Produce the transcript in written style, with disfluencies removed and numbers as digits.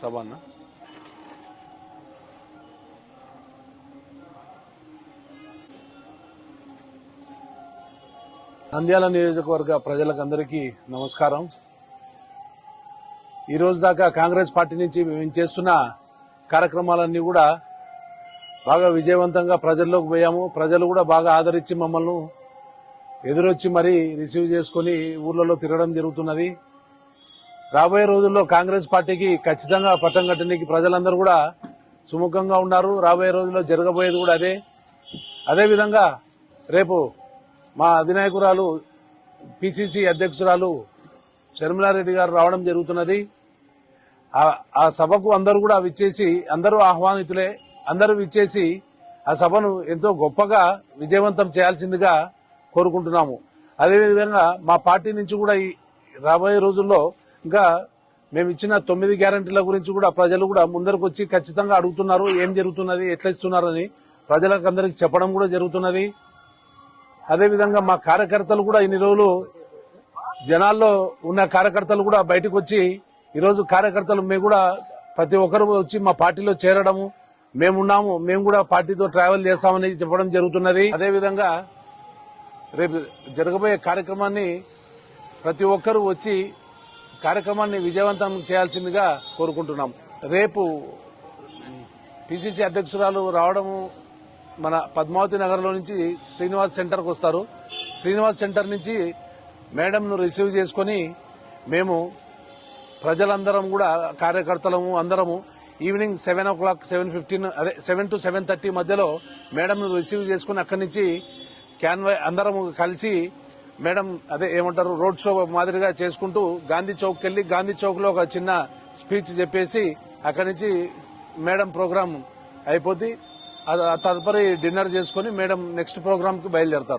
సభ అన్న. నంద్యాల నియోజకవర్గ ప్రజలకందరికీ నమస్కారం. ఈ రోజు దాకా కాంగ్రెస్ పార్టీ నుంచి మేము చేస్తున్న కార్యక్రమాలన్నీ కూడా బాగా విజయవంతంగా ప్రజల్లోకి పోయాము. ప్రజలు కూడా బాగా ఆదరించి మమ్మల్ని ఎదురొచ్చి మరీ రిసీవ్ చేసుకుని ఊర్లలో తిరగడం జరుగుతున్నది. రాబోయే రోజుల్లో కాంగ్రెస్ పార్టీకి ఖచ్చితంగా పట్టం కట్టడానికి ప్రజలందరూ కూడా సుముఖంగా ఉన్నారు. రాబోయే రోజుల్లో జరగబోయేది కూడా అదేవిధంగా రేపు మా అధినాయకురాలు పిసిసి అధ్యక్షురాలు షర్మిలారెడ్డి గారు రావడం జరుగుతున్నది. ఆ సభకు అందరూ కూడా విచ్చేసి, అందరూ ఆహ్వానితులే, అందరూ విచ్చేసి ఆ సభను ఎంతో గొప్పగా విజయవంతం చేయాల్సిందిగా కోరుకుంటున్నాము. అదేవిధంగా మా పార్టీ నుంచి కూడా ఈ రాబోయే రోజుల్లో ఇంకా మేము ఇచ్చిన 9 గ్యారంటీల గురించి కూడా ప్రజలు కూడా ముందరకు వచ్చి ఖచ్చితంగా అడుగుతున్నారు. ఏం జరుగుతున్నది, ఎట్లా ఇస్తున్నారని ప్రజలకు అందరికి చెప్పడం కూడా జరుగుతున్నది. అదేవిధంగా మా కార్యకర్తలు కూడా ఇన్ని రోజులు జనాల్లో ఉన్న కార్యకర్తలు కూడా బయటకు వచ్చి ఈరోజు కార్యకర్తలు మేము కూడా ప్రతి ఒక్కరు వచ్చి మా పార్టీలో చేరడము, మేమున్నాము, మేము కూడా పార్టీతో ట్రావెల్ చేస్తామని చెప్పడం జరుగుతున్నది. అదేవిధంగా రేపు జరగబోయే కార్యక్రమాన్ని ప్రతి ఒక్కరూ వచ్చి కార్యక్రమాన్ని విజయవంతం చేయాల్సిందిగా కోరుకుంటున్నాం. రేపు పిసిసి అధ్యక్షురాలు రావడము మన పద్మావతి నగర్లో నుంచి శ్రీనివాస్ సెంటర్కి వస్తారు. శ్రీనివాస్ సెంటర్ నుంచి మేడంను రిసీవ్ చేసుకుని మేము ప్రజలందరం కూడా కార్యకర్తలము అందరము ఈవినింగ్ 7 o'clock 7:15 అదే 7 to 7:30 మధ్యలో మేడంను రిసీవ్ చేసుకుని అక్కడి నుంచి క్యాన్వై అందరం కలిసి మేడం అదే ఏమంటారు రోడ్ షో మాదిరిగా చేసుకుంటూ గాంధీ చౌక్ వెళ్లి గాంధీ చౌక్ లో ఒక చిన్న స్పీచ్ చెప్పేసి అక్కడి నుంచి మేడం ప్రోగ్రాం అయిపోద్ది. తదుపరి డిన్నర్ చేసుకుని మేడం నెక్స్ట్ ప్రోగ్రామ్ కి బయలుదేరతారు.